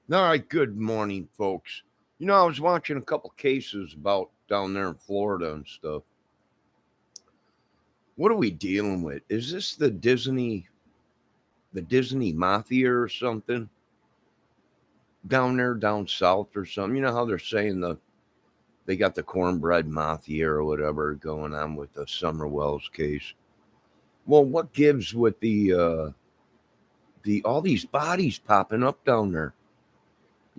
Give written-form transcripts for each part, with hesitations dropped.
All right, good morning, folks. I was watching a couple cases about down there in Florida and stuff. What are we dealing with? Is this the Disney mafia or something down there down south or something? You know how they're saying they got the cornbread mafia or whatever going on with the Summer Wells case. Well, what gives with the all these bodies popping up down there?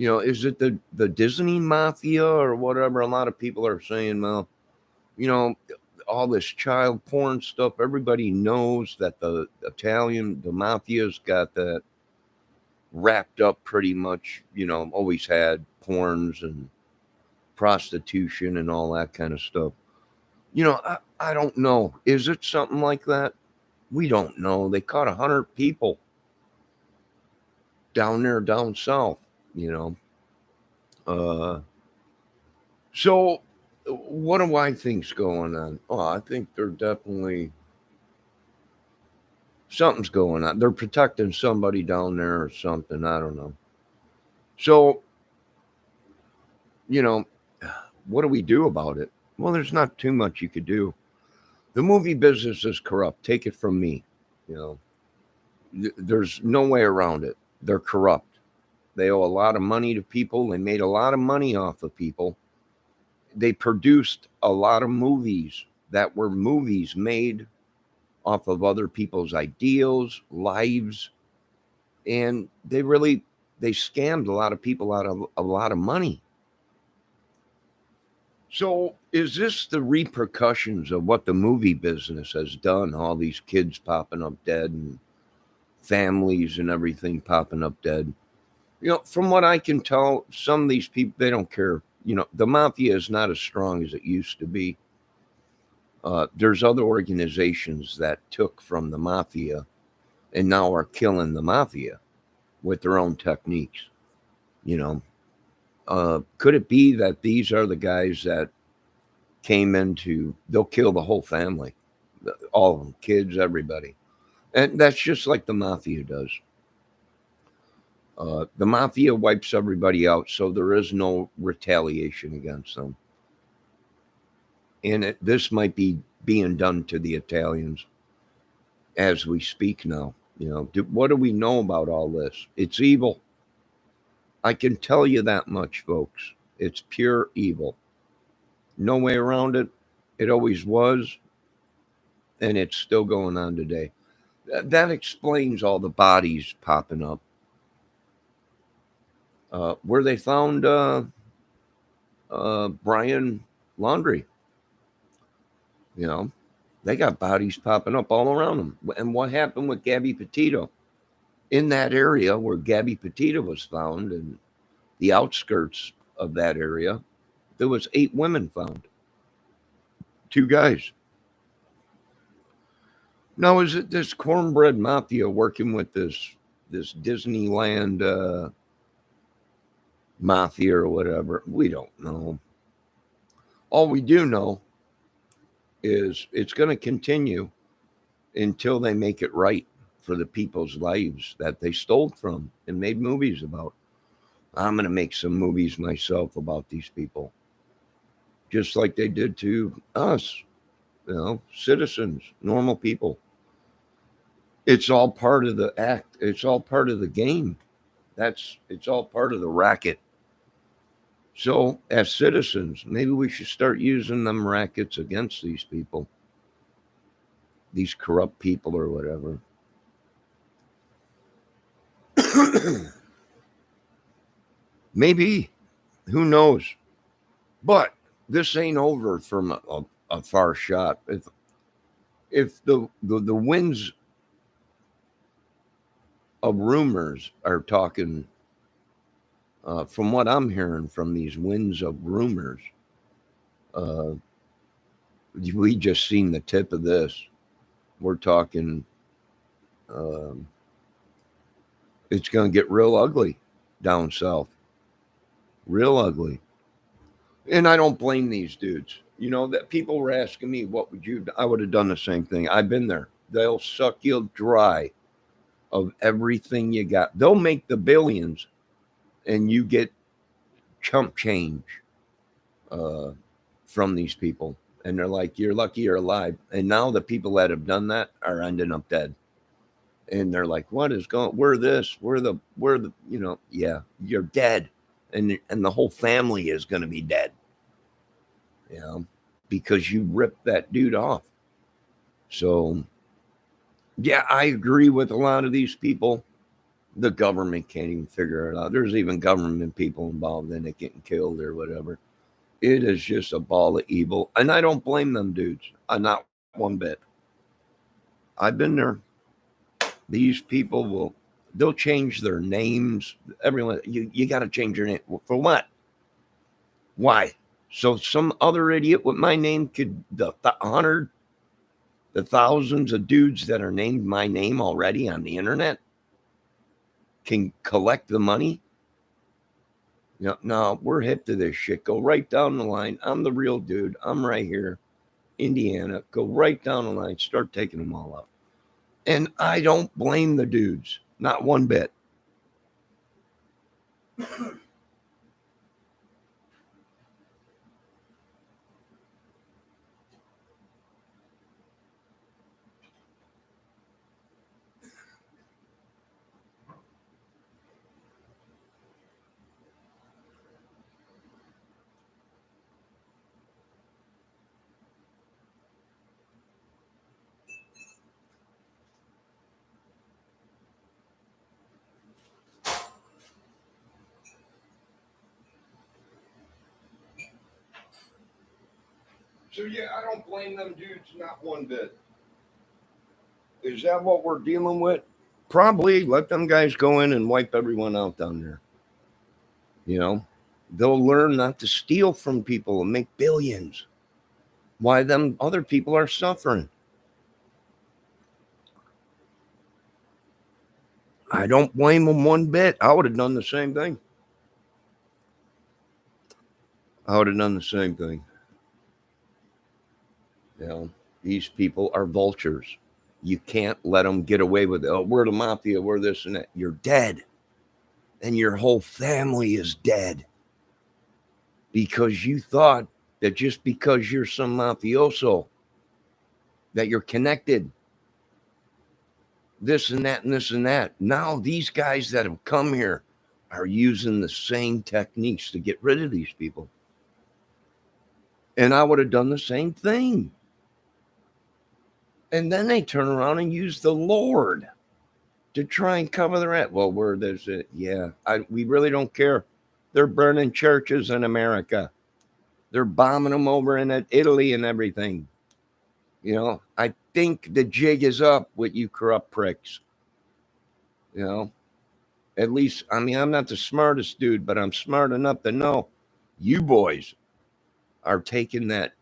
Is it the Disney mafia or whatever? A lot of people are saying, well, you know, all this child porn stuff. Everybody knows that the mafia's got that wrapped up pretty much, always had porns and prostitution and all that kind of stuff. I don't know. Is it something like that? We don't know. They caught 100 people down there, down south, you know. Uh, so, what do I think's going on? Oh, I think they're definitely something's going on. They're protecting somebody down there or something. I don't know. So, you know, what do we do about it? Well, there's not too much you could do. The movie business is corrupt. Take it from me. You know, there's no way around it. They're corrupt. They owe a lot of money to people. They made a lot of money off of people. They produced a lot of movies that were movies made off of other people's ideals, lives, and they scammed a lot of people out of a lot of money. So, is this the repercussions of what the movie business has done? All these kids popping up dead and families and everything popping up dead. From what I can tell, some of these people, they don't care. The mafia is not as strong as it used to be. There's other organizations that took from the mafia and now are killing the mafia with their own techniques. You know, could it be that these are the guys that came into? They'll kill the whole family, all of them, kids, everybody, and that's just like the mafia does. The mafia wipes everybody out, so there is no retaliation against them. And this might be being done to the Italians as we speak now. What do we know about all this? It's evil. I can tell you that much, folks. It's pure evil. No way around it. It always was, and it's still going on today. That explains all the bodies popping up. Where they found Brian Laundry, you know, they got bodies popping up all around them. And what happened with Gabby Petito? In that area where Gabby Petito was found, and the outskirts of that area, there was 8 women found, 2 guys. Now, is it this cornbread mafia working with this Disneyland mafia or whatever? We don't know. All we do know is it's going to continue until they make it right for the people's lives that they stole from and made movies about. I'm going to make some movies myself about these people, just like they did to us, citizens, normal people. It's all part of the act. It's all part of the game. It's all part of the racket. So, as citizens, maybe we should start using them rackets against these people, these corrupt people or whatever. Maybe, who knows? But this ain't over from a far shot. If the winds of rumors are talking, from what I'm hearing from these winds of rumors, uh, we just seen the tip of this. We're talking, um, it's going to get real ugly down south, real ugly. And I don't blame these dudes. That people were asking me, what would you do? I would have done the same thing. I've been there. They'll suck you dry of everything you got. They'll make the billions and you get chump change from these people. And they're like, you're lucky you're alive. And now the people that have done that are ending up dead. And they're like, what is going, we're this, we're the, yeah, you're dead. And the whole family is going to be dead, because you ripped that dude off. So, yeah, I agree with a lot of these people. The government can't even figure it out. There's even government people involved in it getting killed or whatever. It is just a ball of evil. And I don't blame them dudes. Not one bit. I've been there. These people they'll change their names. Everyone, you got to change your name. For what? Why? So some other idiot with my name could, the thousands of dudes that are named my name already on the internet can collect the money? No, we're hip to this shit. Go right down the line. I'm the real dude. I'm right here, Indiana. Go right down the line. Start taking them all out. And I don't blame the dudes. Not one bit. So, yeah, I don't blame them dudes, not one bit. Is that what we're dealing with? Probably. Let them guys go in and wipe everyone out down there. They'll learn not to steal from people and make billions. Why them other people are suffering. I don't blame them one bit. I would have done the same thing. These people are vultures. You can't let them get away with it. Oh, we're the mafia, we're this and that. You're dead. And your whole family is dead. Because you thought that just because you're some mafioso, that you're connected. This and that and this and that. Now these guys that have come here are using the same techniques to get rid of these people. And I would have done the same thing. And then they turn around and use the Lord to try and cover their ass. Well, there's it. Yeah, we really don't care. They're burning churches in America. They're bombing them over in Italy and everything. I think the jig is up with you corrupt pricks. At least, I'm not the smartest dude, but I'm smart enough to know you boys are taking that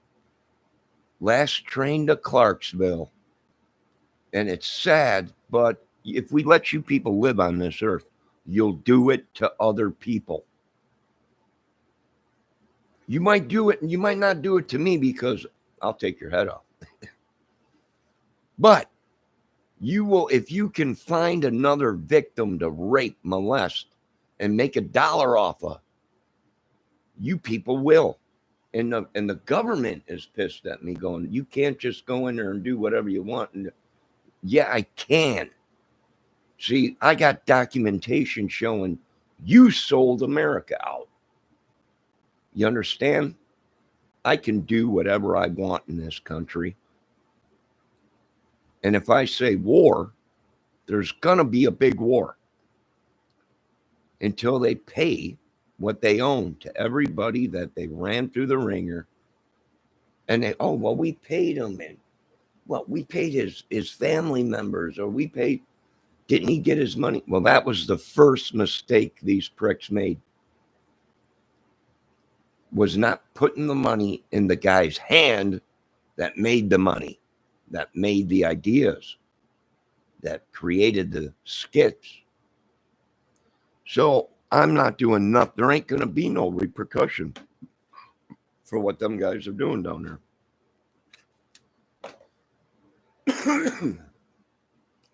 last train to Clarksville. And it's sad, but if we let you people live on this earth, you'll do it to other people. You might do it and you might not do it to me because I'll take your head off. But you will, if you can find another victim to rape, molest, and make $1 off of, you people will. And the government is pissed at me going, you can't just go in there and do whatever you want. And yeah, I can. See, I got documentation showing you sold America out. You understand? I can do whatever I want in this country. And if I say war, there's going to be a big war until they pay what they own to everybody that they ran through the ringer. And we paid him. And we paid his family members, or we paid, didn't he get his money? Well, that was the first mistake these pricks made, was not putting the money in the guy's hand that made the money, that made the ideas, that created the skits. So I'm not doing nothing. There ain't going to be no repercussion for what them guys are doing down there.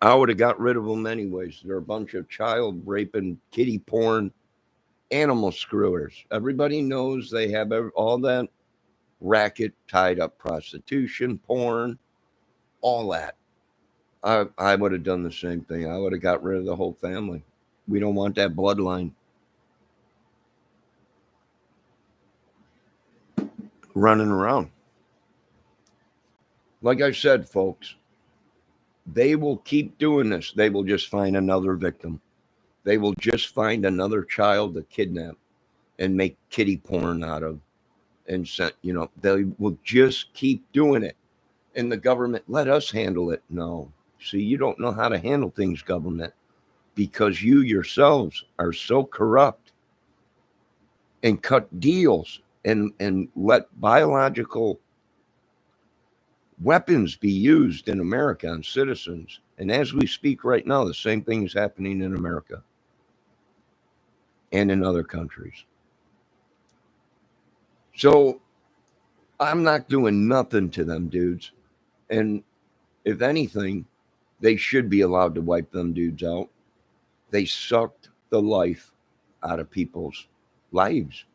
I would have got rid of them anyways. They're a bunch of child raping, kitty porn, animal screwers. Everybody knows they have all that racket tied up, prostitution, porn, all that. I would have done the same thing. I would have got rid of the whole family. We don't want that bloodline running around. Like I said, folks, they will keep doing this. They will just find another victim. They will just find another child to kidnap and make kiddie porn out of. And sent, they will just keep doing it. And the government, let us handle it. No. See, you don't know how to handle things, government, because you yourselves are so corrupt and cut deals and let biological weapons be used in America on citizens. And as we speak right now, the same thing is happening in America and in other countries. So I'm not doing nothing to them dudes. And if anything, they should be allowed to wipe them dudes out. They sucked the life out of people's lives.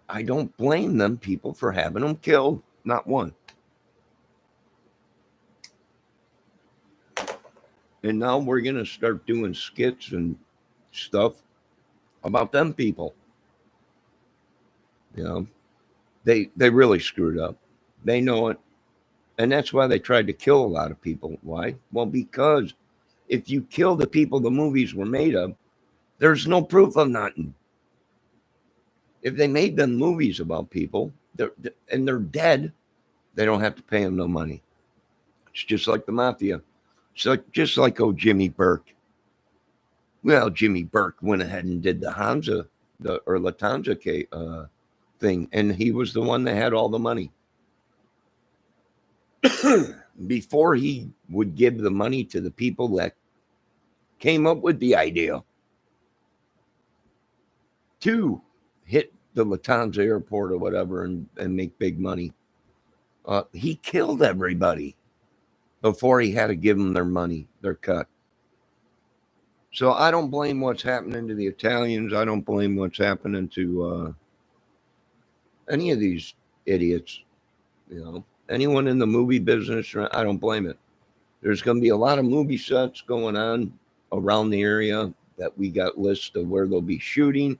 I don't blame them people for having them killed. Not one. And now we're going to start doing skits and stuff about them people. They really screwed up. They know it. And that's why they tried to kill a lot of people. Why? Well, because if you kill the people the movies were made of, there's no proof of nothing. If they made them movies about people and they're dead, they don't have to pay them no money. It's just like the mafia. It's just like Jimmy Burke. Well, Jimmy Burke went ahead and did the Latanza thing, and he was the one that had all the money. Before he would give the money to the people that came up with the idea to hit the Latanza airport or whatever and make big money, he killed everybody before he had to give them their money, their cut. So I don't blame what's happening to the Italians. I don't blame what's happening to any of these idiots. Anyone in the movie business, I don't blame it. There's going to be a lot of movie sets going on around the area that we got lists of where they'll be shooting.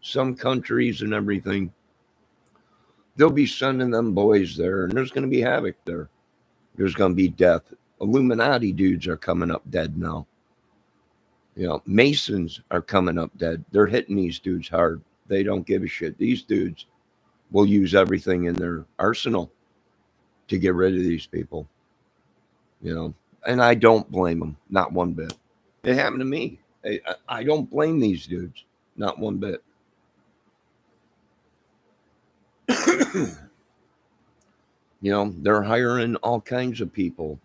Some countries and everything. They'll be sending them boys there, and there's going to be havoc there. There's going to be death. Illuminati dudes are coming up dead now. Masons are coming up dead. They're hitting these dudes hard. They don't give a shit. These dudes will use everything in their arsenal to get rid of these people. And I don't blame them, not one bit. It happened to me. I don't blame these dudes, not one bit. They're hiring all kinds of people,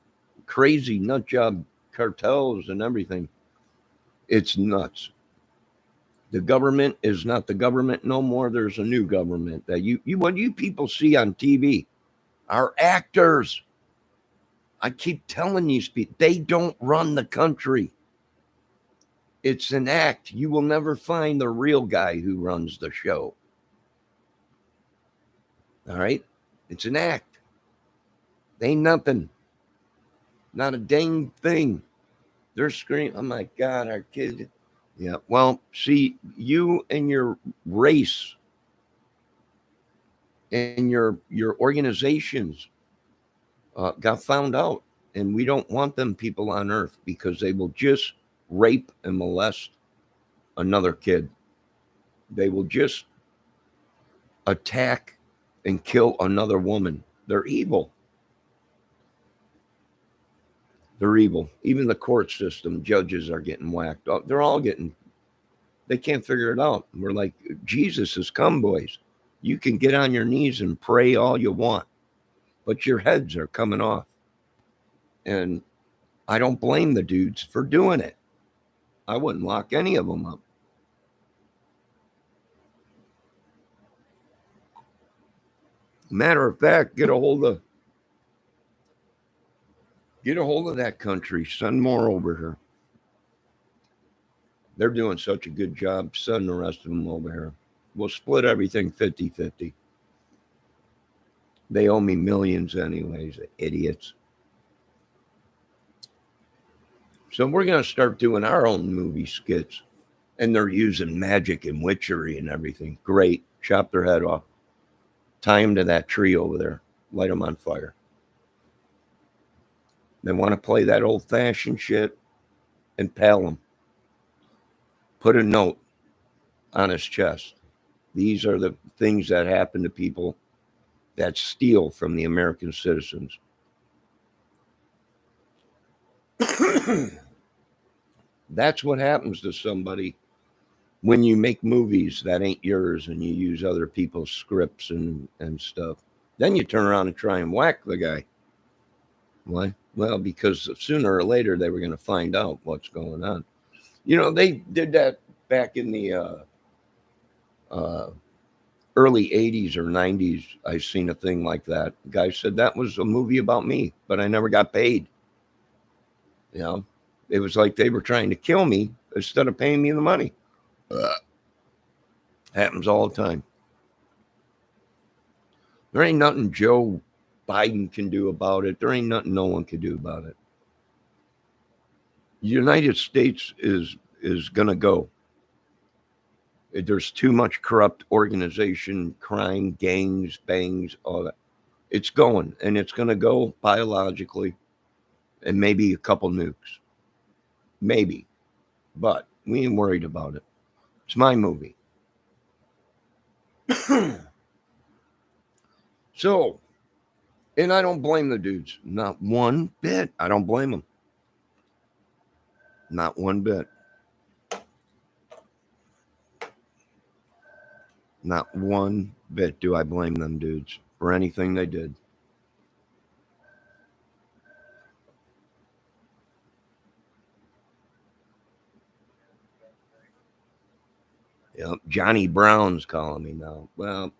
crazy nut job cartels and everything. It's nuts. The government is not the government no more. There's a new government that what you people see on TV are actors. I keep telling these people, they don't run the country. It's an act. You will never find the real guy who runs the show. All right? It's an act. They ain't nothing. Not a dang thing. They're screaming, oh my God, our kids. Yeah, well, see, you and your race and your organizations got found out. And we don't want them people on earth because they will just rape and molest another kid. They will just attack and kill another woman. They're evil. They're evil. Even the court system, judges are getting whacked up. They're all they can't figure it out. We're like, Jesus has come, boys. You can get on your knees and pray all you want, but your heads are coming off. And I don't blame the dudes for doing it. I wouldn't lock any of them up. Matter of fact, get a hold of that country. Send more over here. They're doing such a good job. Send the rest of them over here. We'll split everything 50-50. They owe me millions anyways, idiots. So we're going to start doing our own movie skits. And they're using magic and witchery and everything. Great. Chop their head off. Tie them to that tree over there. Light them on fire. They want to play that old-fashioned shit. Impale him. Put a note on his chest. These are the things that happen to people that steal from the American citizens. That's what happens to somebody when you make movies that ain't yours and you use other people's scripts and stuff. Then you turn around and try and whack the guy. Why? Well, because sooner or later they were going to find out what's going on. You know, they did that back in the early 80s or 90s. I seen a thing like that. The guy said that was a movie about me, but I never got paid. You know, it was like they were trying to kill me instead of paying me the money. Happens all the time. There ain't nothing Joe Biden can do about it. There ain't nothing no one can do about it. The United States is going to go. There's too much corrupt organization, crime, gangs, bangs, all that. It's going, and it's going to go biologically, and maybe a couple nukes. Maybe. But we ain't worried about it. It's my movie. So, and I don't blame the dudes. Not one bit. I don't blame them. Not one bit. Not one bit do I blame them dudes for anything they did. Yep. Johnny Brown's calling me now. Well,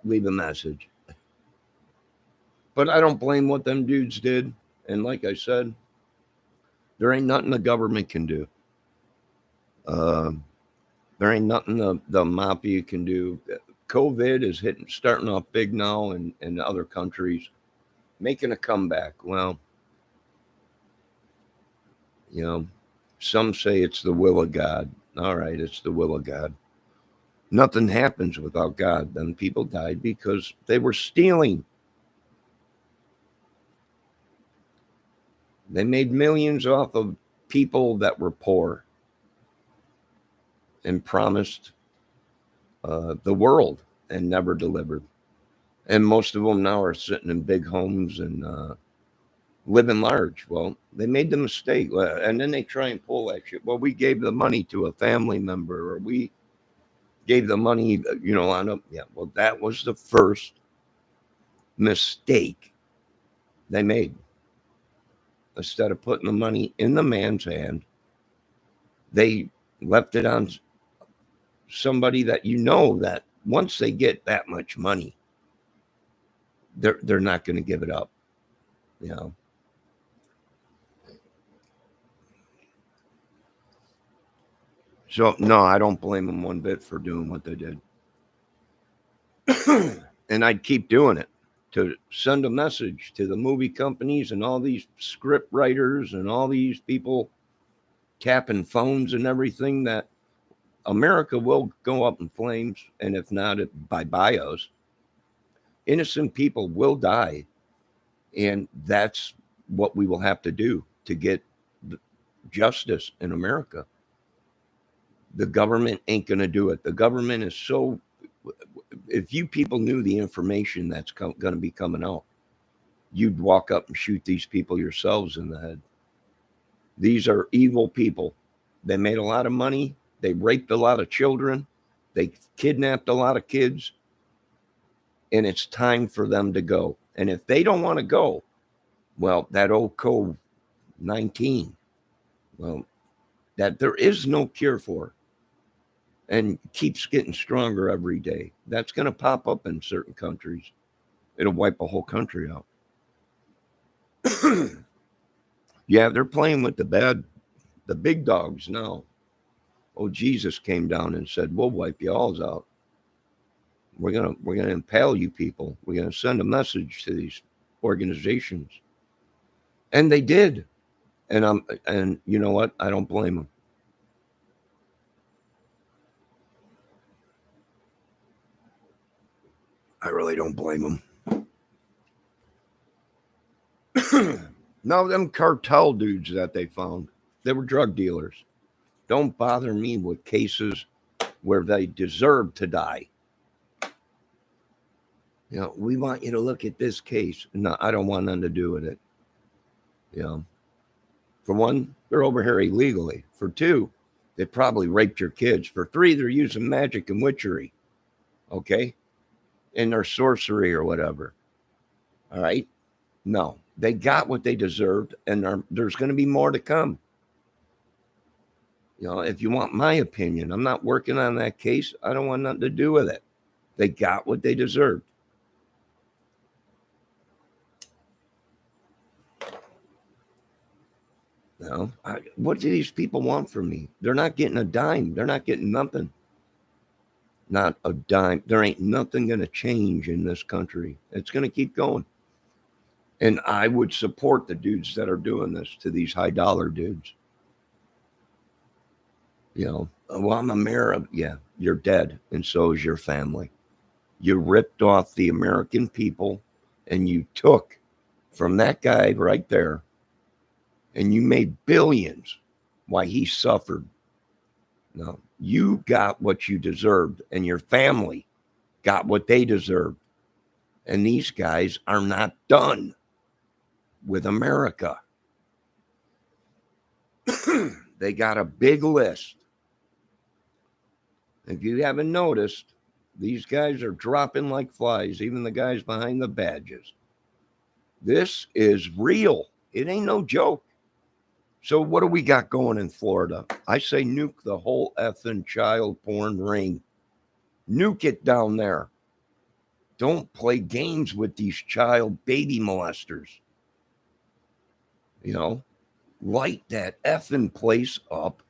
leave a message. But I don't blame what them dudes did. And like I said, there ain't nothing the government can do. There ain't nothing the mafia can do. COVID is starting off big now in other countries, making a comeback. Well, you know, some say it's the will of God. All right, it's the will of God. Nothing happens without God. Then people died because they were stealing. They made millions off of people that were poor and promised the world and never delivered. And most of them now are sitting in big homes and living large. Well, they made the mistake. And then they try and pull that shit. Well, we gave the money to a family member, or we gave the money, on a, yeah. Well, that was the first mistake they made. Instead of putting the money in the man's hand, they left it on somebody that that once they get that much money, they're not going to give it up. So no, I don't blame them one bit for doing what they did. And I'd keep doing it to send a message to the movie companies and all these script writers and all these people tapping phones and everything that America will go up in flames. And if not, by bios, innocent people will die. And that's what we will have to do to get justice in America. The government ain't going to do it. The government is so, if you people knew the information that's going to be coming out, you'd walk up and shoot these people yourselves in the head. These are evil people. They made a lot of money. They raped a lot of children. They kidnapped a lot of kids. And it's time for them to go. And if they don't want to go, well, that old COVID-19, well, that there is no cure for, and keeps getting stronger every day. That's going to pop up in certain countries. It'll wipe a whole country out. Yeah, they're playing with the big dogs now. Oh, Jesus came down and said, we'll wipe you all out. We're gonna impale you people. We're gonna send a message to these organizations. And they did. And you know what? I don't blame them. I really don't blame them. Now, them cartel dudes that they found, they were drug dealers. Don't bother me with cases where they deserve to die. You know, we want you to look at this case. No, I don't want nothing to do with it. You know, for one, they're over here illegally. For two, they probably raped your kids. For three, they're using magic and witchery. Okay? And their sorcery or whatever. All right? No, they got what they deserved, and there's going to be more to come. You know, if you want my opinion, I'm not working on that case. I don't want nothing to do with it. They got what they deserved. You know, what do these people want from me? They're not getting a dime. They're not getting nothing. Not a dime. There ain't nothing going to change in this country. It's going to keep going. And I would support the dudes that are doing this to these high dollar dudes. You know, well, I'm a mayor of, yeah, you're dead. And so is your family. You ripped off the American people and you took from that guy right there and you made billions while he suffered. No, you got what you deserved and your family got what they deserved. And these guys are not done with America. They got a big list. If you haven't noticed, these guys are dropping like flies, even the guys behind the badges. This is real. It ain't no joke. So what do we got going in Florida? I say nuke the whole effing child porn ring. Nuke it down there. Don't play games with these child baby molesters. You know, light that effing place up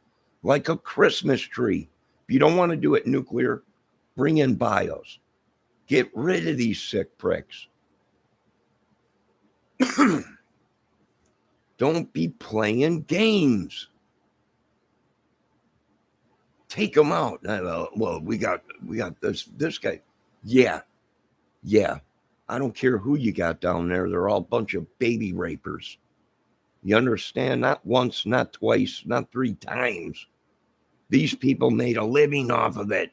like a Christmas tree. If you don't want to do it nuclear, bring in bios. Get rid of these sick pricks. Don't be playing games. Take them out. Well, we got this guy. Yeah. I don't care who you got down there. They're all a bunch of baby rapers. You understand? Not once, not twice, not 3 times. These people made a living off of it.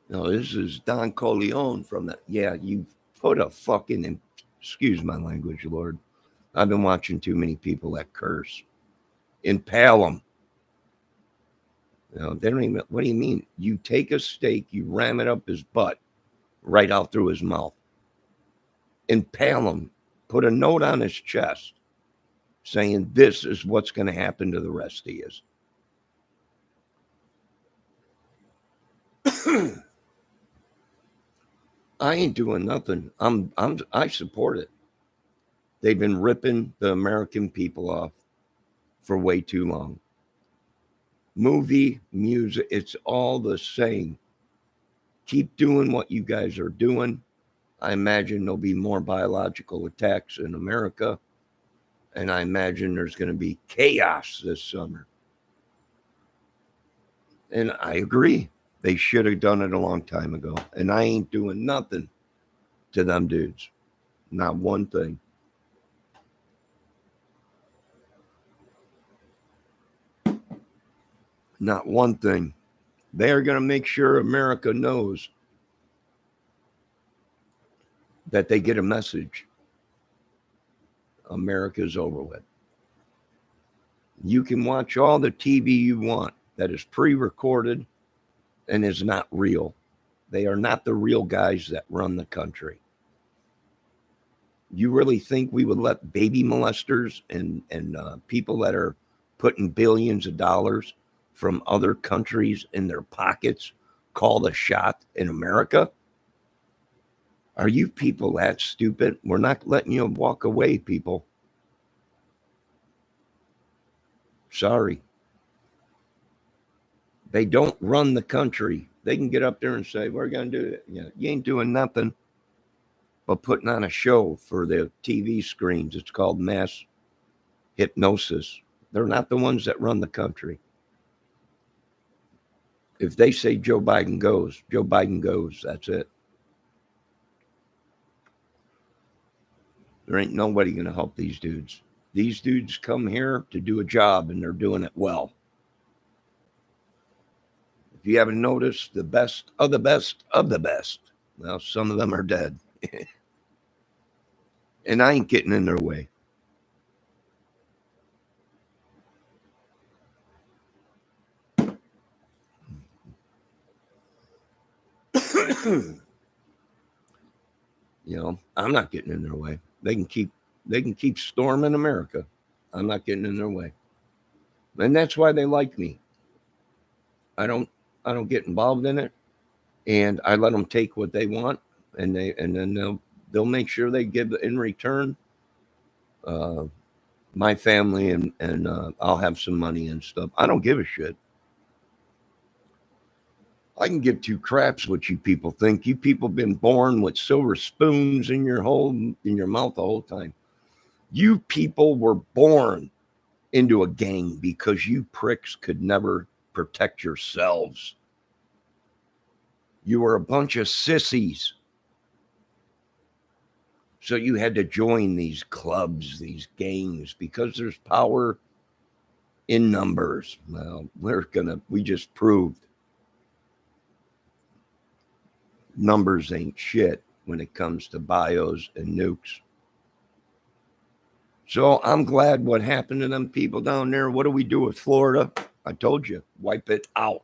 No, this is Don Corleone from that. Yeah, you put a fucking, excuse my language, Lord. I've been watching too many people that curse. Impale them. You know, they don't even, what do you mean? You take a stake, you ram it up his butt, right out through his mouth. Impale him. Put a note on his chest saying this is what's going to happen to the rest of you. I ain't doing nothing. I support it. They've been ripping the American people off for way too long. Movie, music, it's all the same. Keep doing what you guys are doing. I imagine there'll be more biological attacks in America. And I imagine there's going to be chaos this summer. And I agree. They should have done it a long time ago. And I ain't doing nothing to them dudes. Not one thing. Not one thing. They are going to make sure America knows that they get a message. America's over with. You can watch all the TV you want that is pre-recorded and is not real. They are not the real guys that run the country. You really think we would let baby molesters and people that are putting billions of dollars from other countries in their pockets call the shot in America? Are you people that stupid? We're not letting you walk away, people. Sorry. They don't run the country. They can get up there and say, we're going to do it. You ain't doing nothing but putting on a show for the TV screens. It's called mass hypnosis. They're not the ones that run the country. If they say Joe Biden goes, Joe Biden goes. That's it. There ain't nobody going to help these dudes. These dudes come here to do a job, and they're doing it well. If you haven't noticed, the best of the best of the best, well, some of them are dead. And I ain't getting in their way. I'm not getting in their way. They can keep storming America. I'm not getting in their way. And that's why they like me. I don't get involved in it, and I let them take what they want, and then they'll make sure they give in return my family, and I'll have some money and stuff. I don't give a shit. I can give two craps what you people think. You people been born with silver spoons in your mouth the whole time. You people were born into a gang because you pricks could never protect yourselves. You were a bunch of sissies. So you had to join these clubs, these gangs, because there's power in numbers. Well, we just proved numbers ain't shit when it comes to bios and nukes. So I'm glad what happened to them people down there. What do we do with Florida? I told you, wipe it out.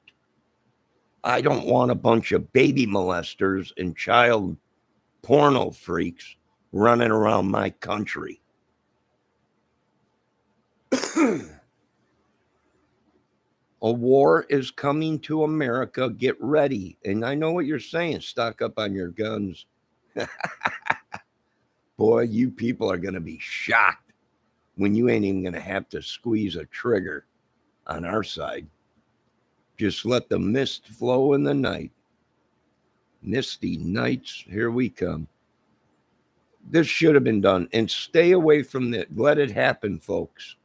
I don't want a bunch of baby molesters and child porno freaks running around my country. A war is coming to America. Get ready. And I know what you're saying. Stock up on your guns. Boy, you people are going to be shocked when you ain't even going to have to squeeze a trigger on our side. Just let the mist flow in the night. Misty nights, here we come. This should have been done. And stay away from it. Let it happen, folks.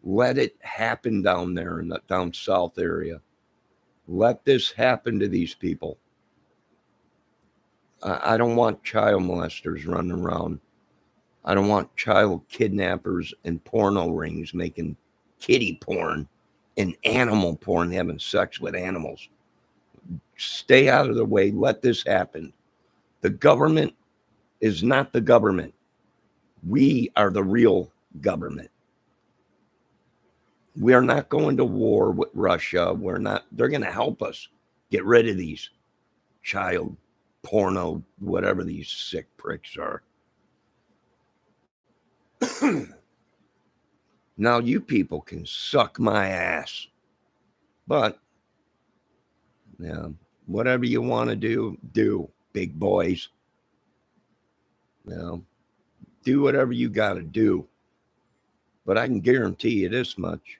Let it happen down there in the down south area. Let this happen to these people. I don't want child molesters running around. I don't want child kidnappers and porno rings making kitty porn and animal porn, having sex with animals. Stay out of the way. Let this happen. The government is not the government. We are the real government. We are not going to war with Russia. They're going to help us get rid of these child porno, whatever these sick pricks are. Now you people can suck my ass. But, yeah, whatever you want to do, big boys. Do whatever you got to do. But I can guarantee you this much.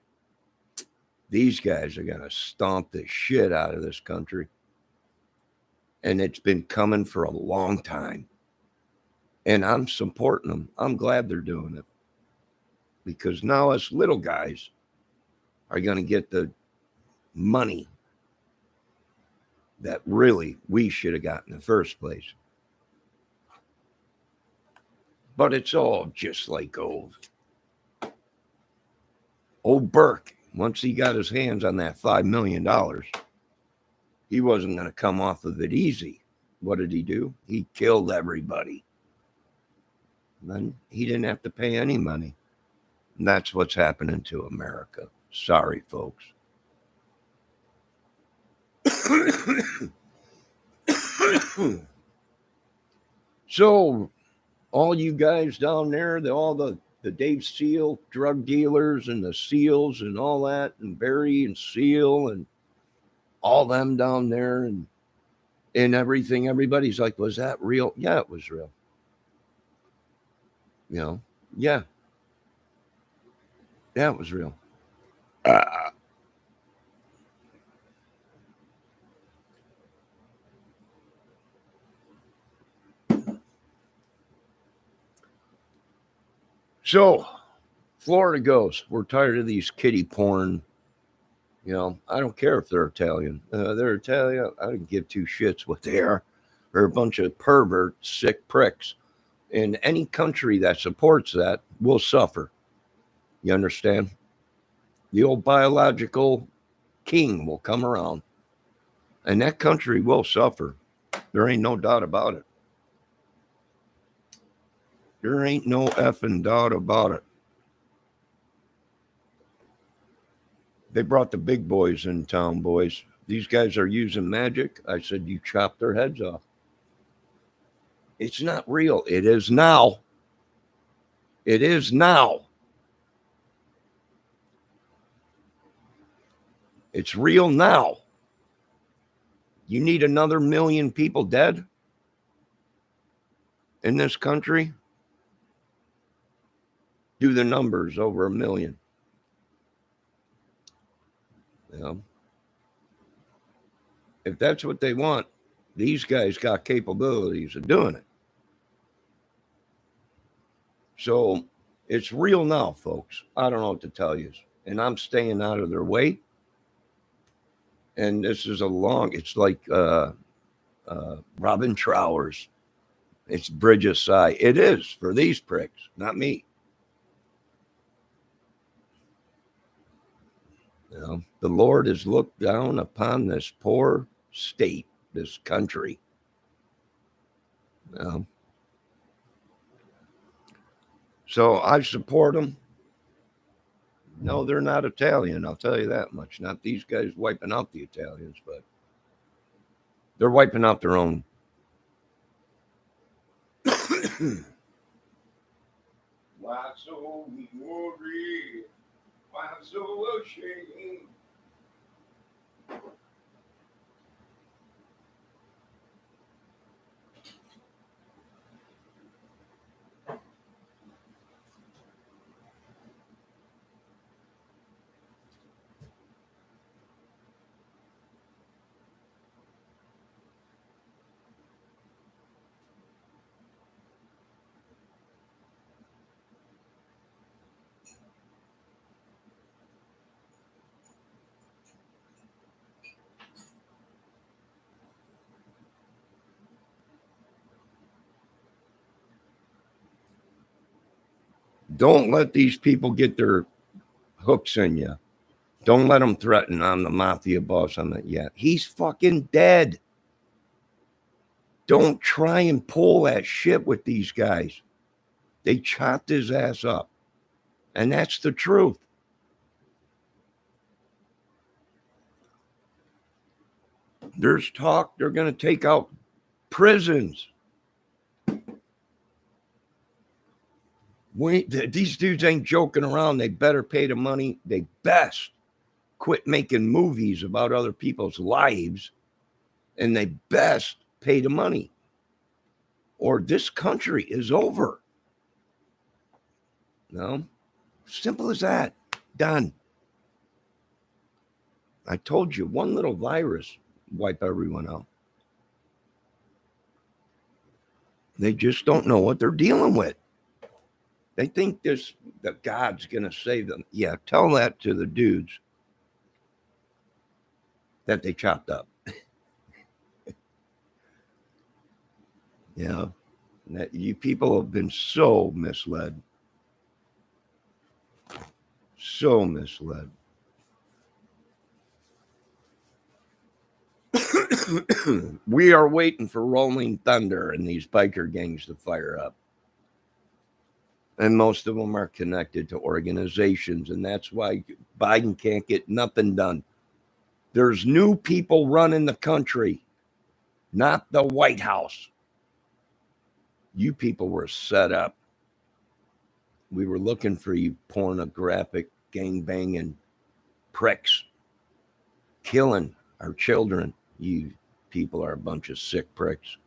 These guys are going to stomp the shit out of this country. And it's been coming for a long time. And I'm supporting them. I'm glad they're doing it. Because now us little guys are going to get the money that really we should have got in the first place. But it's all just like old Burke. Once he got his hands on that $5 million, he wasn't going to come off of it easy. What did he do? He killed everybody. And then he didn't have to pay any money. And that's what's happening to America. Sorry, folks. So, all you guys down there, all the Dave Seal drug dealers and the Seals and all that, and Barry and Seal and all them down there and everything, everybody's like, was that real? Yeah, it was real. Yeah. Yeah, it was real. So, Florida goes. We're tired of these kiddie porn. I don't care if they're Italian. They're Italian. I don't give two shits what they are. They're a bunch of pervert, sick pricks. And any country that supports that will suffer. You understand? The old biological king will come around, and that country will suffer. There ain't no doubt about it. There ain't no effing doubt about it. They brought the big boys in town, boys. These guys are using magic. I said, you chop their heads off. It's not real. It is now. It is now. It's real now. You need another million people dead in this country? Do the numbers over 1 million. If that's what they want, these guys got capabilities of doing it. So it's real now, folks. I don't know what to tell you. And I'm staying out of their way. And this is it's like Robin Trowers. It's Bridge of Sighs. It is for these pricks, not me. The Lord has looked down upon this poor state, this country. So I support them. No, they're not Italian. I'll tell you that much. Not these guys wiping out the Italians, but they're wiping out their own. Why so worried? Why so ashamed? Don't let these people get their hooks in you. Don't let them threaten. I'm the mafia boss. He's fucking dead. Don't try and pull that shit with these guys. They chopped his ass up. And that's the truth. There's talk they're going to take out prisons. These dudes ain't joking around. They better pay the money. They best quit making movies about other people's lives, and they best pay the money, or this country is over. Simple as that. Done. I told you, one little virus wipe everyone out. They just don't know what they're dealing with. They think the God's going to save them. Yeah, tell that to the dudes that they chopped up. You people have been so misled. So misled. We are waiting for rolling thunder and these biker gangs to fire up. And most of them are connected to organizations, and that's why Biden can't get nothing done. There's new people running the country, not the White House. You people were set up. We were looking for you pornographic, gangbanging pricks, killing our children. You people are a bunch of sick pricks.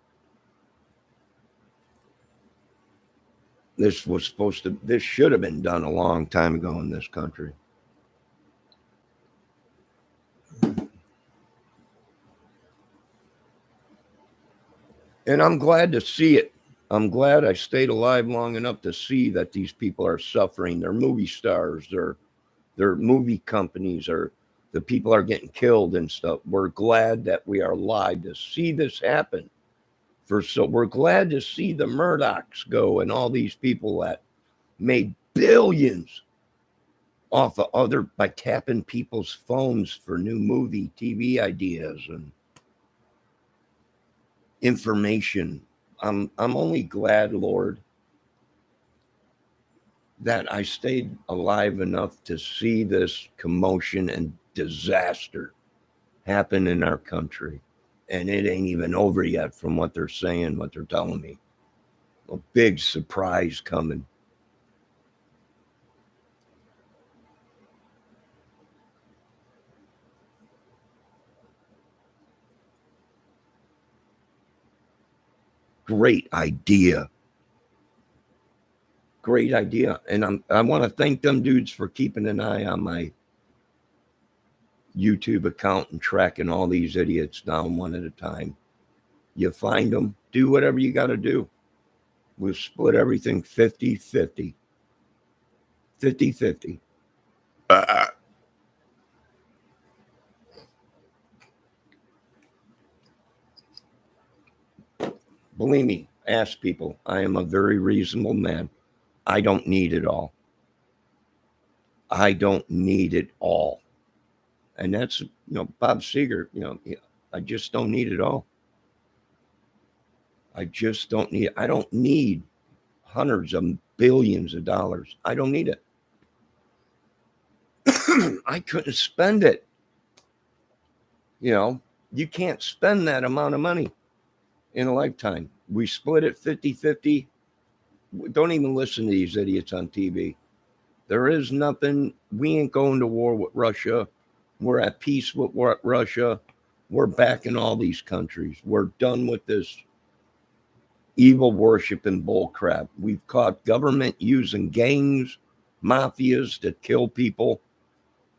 This should have been done a long time ago in this country. And I'm glad to see it. I'm glad I stayed alive long enough to see that these people are suffering. They're movie stars, they're movie companies, or the people are getting killed and stuff. We're glad that we are alive to see this happen. So we're glad to see the Murdochs go and all these people that made billions off of other by tapping people's phones for new movie, TV ideas and information. I'm only glad, Lord, that I stayed alive enough to see this commotion and disaster happen in our country. And it ain't even over yet from what they're saying, what they're telling me. A big surprise coming. Great idea. Great idea. And I want to thank them dudes for keeping an eye on my YouTube account and tracking all these idiots down one at a time. You find them, do whatever you got to do. We'll split everything 50-50. 50-50. Believe me, ask people. I am a very reasonable man. I don't need it all. I don't need it all. And that's, Bob Seger, I just don't need it all. I don't need hundreds of billions of dollars. I don't need it. I couldn't spend it. You can't spend that amount of money in a lifetime. We split it 50-50. Don't even listen to these idiots on TV. There is nothing. We ain't going to war with Russia. We're at peace with Russia. We're backing all these countries. We're done with this evil worship and bull crap. We've caught government using gangs, mafias to kill people.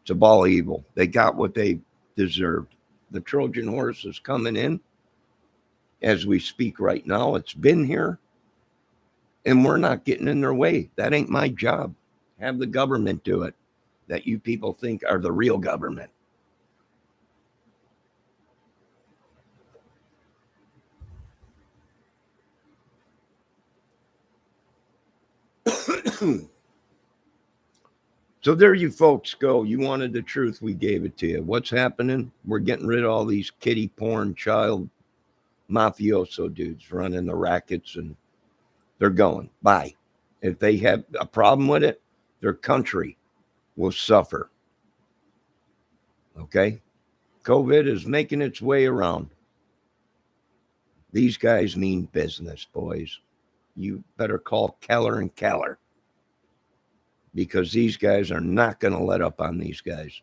It's a ball of evil. They got what they deserved. The Trojan horse is coming in as we speak right now. It's been here, and we're not getting in their way. That ain't my job. Have the government do it, that you people think are the real government. So there you folks go. You wanted the truth, we gave it to you. What's happening? We're getting rid of all these kiddie porn child mafioso dudes running the rackets, and they're going. Bye. If they have a problem with it, their country will suffer. Okay? COVID is making its way around. These guys mean business, boys. You better call Keller and Keller, because these guys are not going to let up on these guys.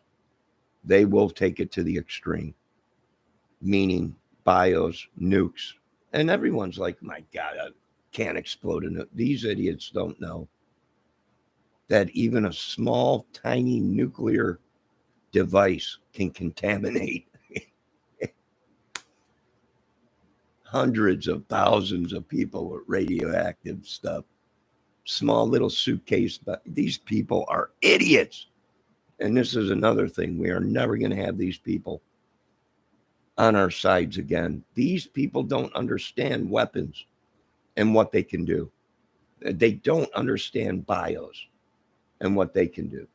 They will take it to the extreme, meaning bios, nukes. And everyone's like, my God, I can't explode a nuke. These idiots don't know that even a small, tiny nuclear device can contaminate hundreds of thousands of people with radioactive stuff. Small little suitcase, but these people are idiots. And this is another thing. We are never going to have these people on our sides again. These people don't understand weapons and what they can do. They don't understand bios and what they can do.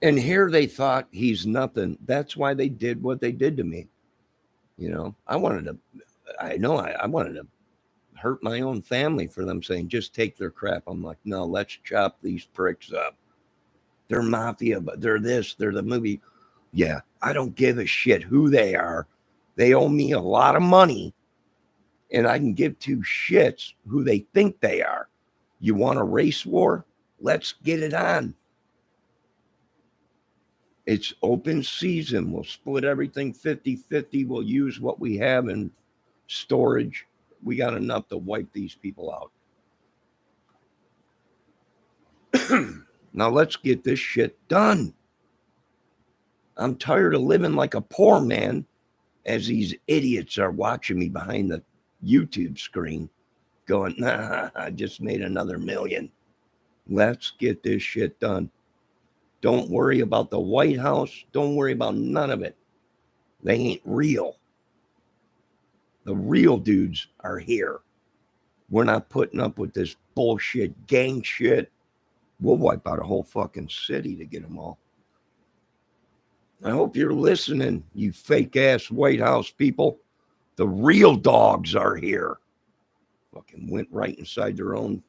And here they thought he's nothing. That's why they did what they did to me. I wanted to hurt my own family for them saying, just take their crap. I'm like, no, let's chop these pricks up. They're mafia, but they're this, they're the movie. Yeah, I don't give a shit who they are. They owe me a lot of money, and I can give two shits who they think they are. You want a race war? Let's get it on. It's open season. We'll split everything 50-50. We'll use what we have in storage. We got enough to wipe these people out. Now let's get this shit done. I'm tired of living like a poor man as these idiots are watching me behind the YouTube screen going, nah, I just made another million. Let's get this shit done. Don't worry about the White House. Don't worry about none of it. They ain't real. The real dudes are here. We're not putting up with this bullshit gang shit. We'll wipe out a whole fucking city to get them all. I hope you're listening, you fake ass White House people. The real dogs are here. Fucking went right inside their own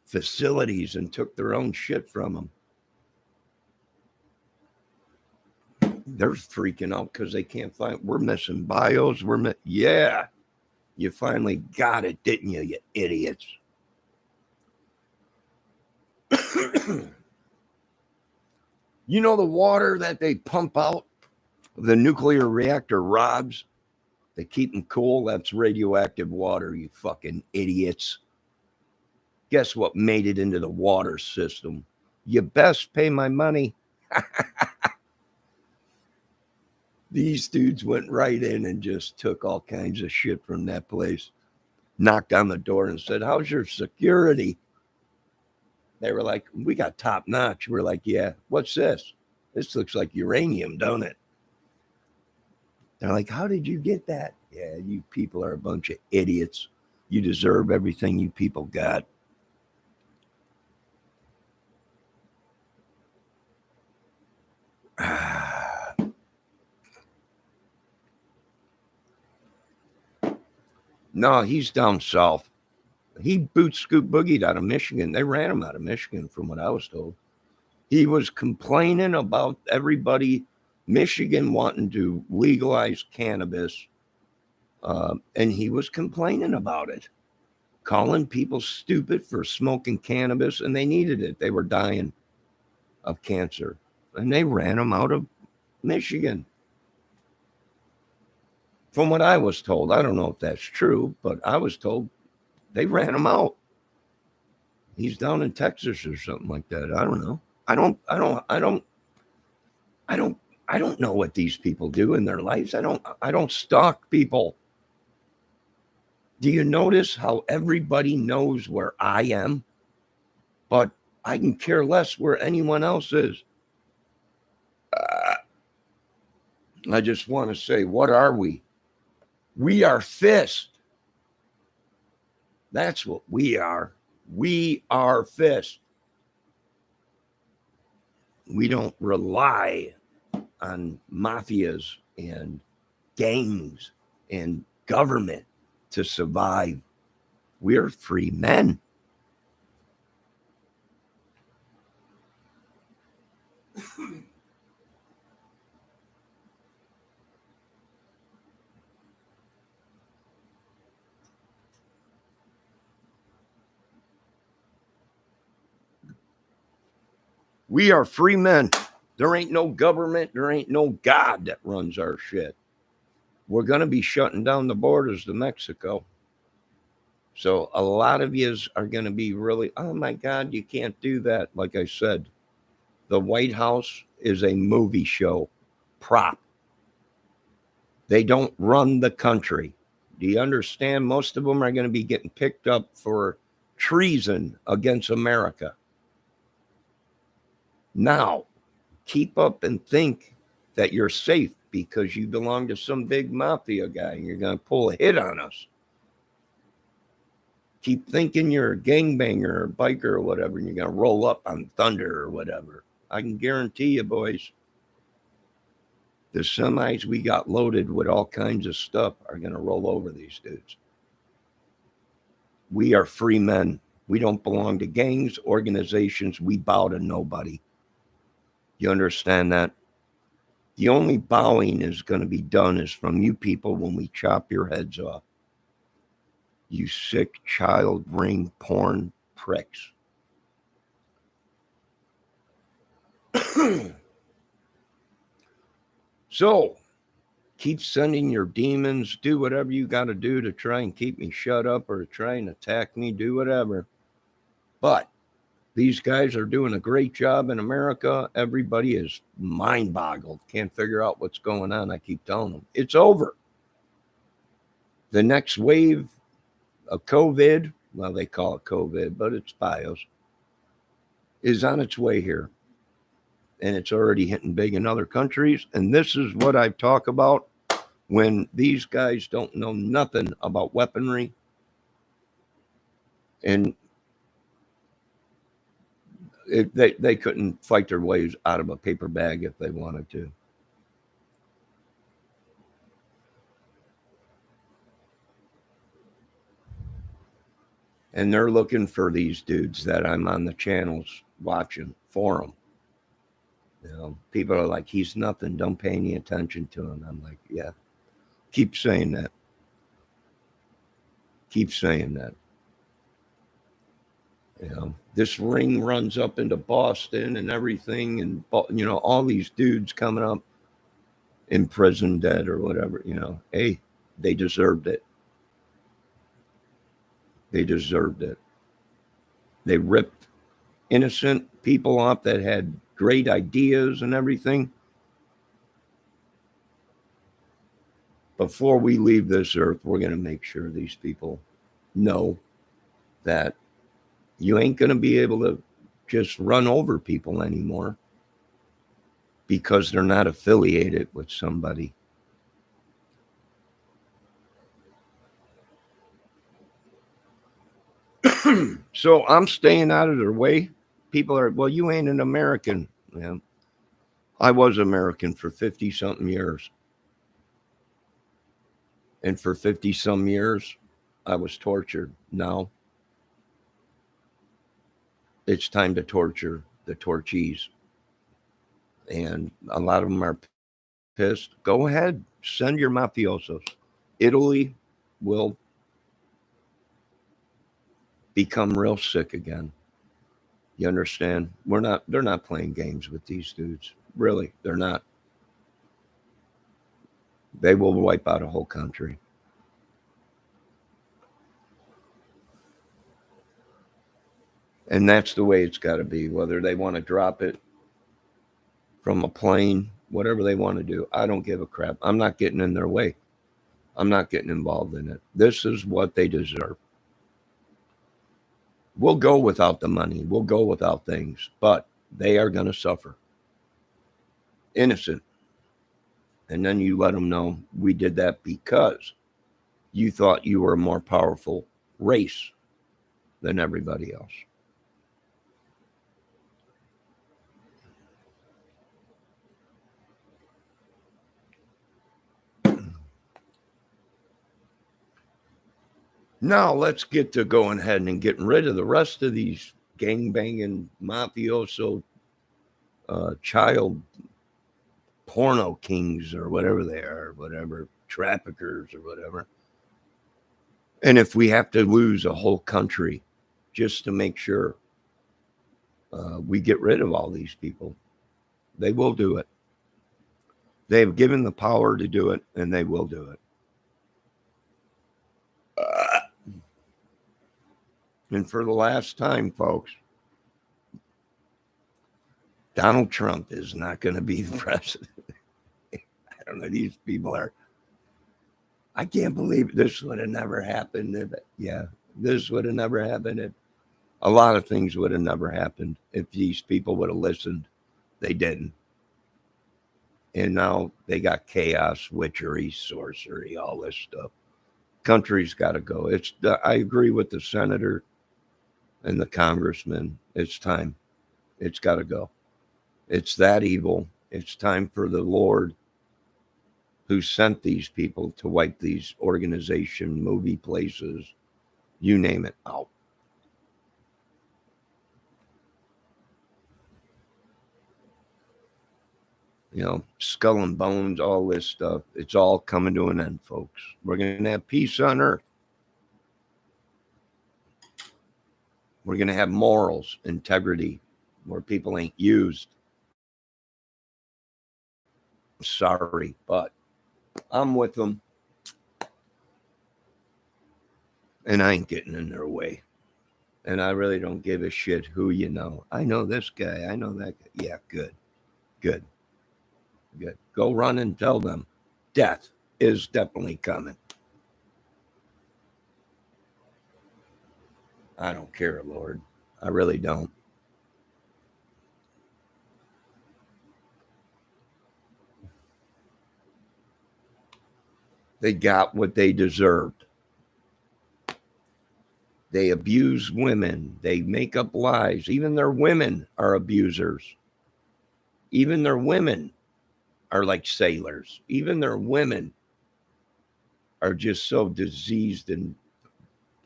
facilities and took their own shit from them. They're freaking out because they can't find. We're missing bios. Yeah, you finally got it, didn't you, you idiots? You know the water that they pump out, the nuclear reactor rods, they keep them cool. That's radioactive water, you fucking idiots. Guess what made it into the water system? You best pay my money. These dudes went right in and just took all kinds of shit from that place. Knocked on the door and said, how's your security? They were like, we got top notch. We're like, yeah, what's this? This looks like uranium, don't it? They're like, how did you get that? Yeah, you people are a bunch of idiots. You deserve everything you people got. No, he's down south. He boot scoop boogied out of Michigan. They ran him out of Michigan, from what I was told. He was complaining about everybody, Michigan wanting to legalize cannabis, and he was complaining about it, calling people stupid for smoking cannabis, and they needed it. They were dying of cancer, and they ran him out of Michigan. From what I was told, I don't know if that's true, but I was told they ran him out. He's down in Texas or something like that. I don't know. I don't know what these people do in their lives. I don't stalk people. Do you notice how everybody knows where I am? But I can care less where anyone else is. I just want to say, what are we? We are fist. That's what we are. We are fist. We don't rely on mafias and gangs and government to survive. We're free men. We are free men. There ain't no government. There ain't no God that runs our shit. We're going to be shutting down the borders to Mexico. So a lot of yous are going to be really, oh my God, you can't do that. Like I said, the White House is a movie show prop. They don't run the country. Do you understand? Most of them are going to be getting picked up for treason against America. Now, keep up and think that you're safe because you belong to some big mafia guy and you're going to pull a hit on us. Keep thinking you're a gangbanger or a biker or whatever, and you're going to roll up on Thunder or whatever. I can guarantee you, boys, the semis we got loaded with all kinds of stuff are going to roll over these dudes. We are free men. We don't belong to gangs, organizations. We bow to nobody. You understand that? The only bowing is going to be done is from you people when we chop your heads off. You sick child ring porn pricks. So, keep sending your demons. Do whatever you got to do to try and keep me shut up or try and attack me. Do whatever. But these guys are doing a great job in America. Everybody is mind boggled, can't figure out what's going on. I keep telling them it's over. The next wave of COVID, well, they call it COVID, but it's BIOS, is on its way here. And it's already hitting big in other countries. And this is what I talk about when these guys don't know nothing about weaponry. And they couldn't fight their ways out of a paper bag if they wanted to. And they're looking for these dudes that I'm on the channels watching for them. You know, people are like, he's nothing. Don't pay any attention to him. I'm like, yeah, keep saying that. Keep saying that. You know, this ring runs up into Boston and everything, and you know, all these dudes coming up in prison dead or whatever. You know, hey, they deserved it. They deserved it. They ripped innocent people off that had great ideas and everything. Before we leave this earth, we're going to make sure these people know that you ain't going to be able to just run over people anymore because they're not affiliated with somebody. So I'm staying out of their way. People are, well, you ain't an American. Yeah, I was American for 50 something years. And for 50 some years, I was tortured. Now it's time to torture the torchees. And a lot of them are pissed. Go ahead, send your mafiosos. Italy will become real sick again. You understand? They're not playing games with these dudes. Really, they're not. They will wipe out a whole country. And that's the way it's got to be, whether they want to drop it from a plane, whatever they want to do. I don't give a crap. I'm not getting in their way. I'm not getting involved in it. This is what they deserve. We'll go without the money. We'll go without things, but they are going to suffer. Innocent. And then you let them know we did that because you thought you were a more powerful race than everybody else. Now let's get to going ahead and getting rid of the rest of these gangbanging mafioso child porno kings or whatever they are, whatever traffickers or whatever. And if we have to lose a whole country just to make sure we get rid of all these people, they will do it. They've given the power to do it, and they will do it. And for the last time, folks, Donald Trump is not going to be the president. I don't know. These people are. I can't believe this would have never happened. This would have never happened. A lot of things would have never happened if these people would have listened. They didn't. And now they got chaos, witchery, sorcery, all this stuff. Country's got to go. I agree with the senator and the congressman. It's time. It's got to go. It's that evil. It's time for the Lord who sent these people to wipe these organization, movie places, you name it, out. You know, skull and bones, all this stuff. It's all coming to an end, folks. We're going to have peace on earth. We're going to have morals, integrity, where people ain't used. Sorry, but I'm with them. And I ain't getting in their way. And I really don't give a shit who you know. I know this guy. I know that guy. Yeah, good. Good. Good. Go run and tell them death is definitely coming. I don't care, Lord. I really don't. They got what they deserved. They abuse women. They make up lies. Even their women are abusers. Even their women are like sailors. Even their women are just so diseased and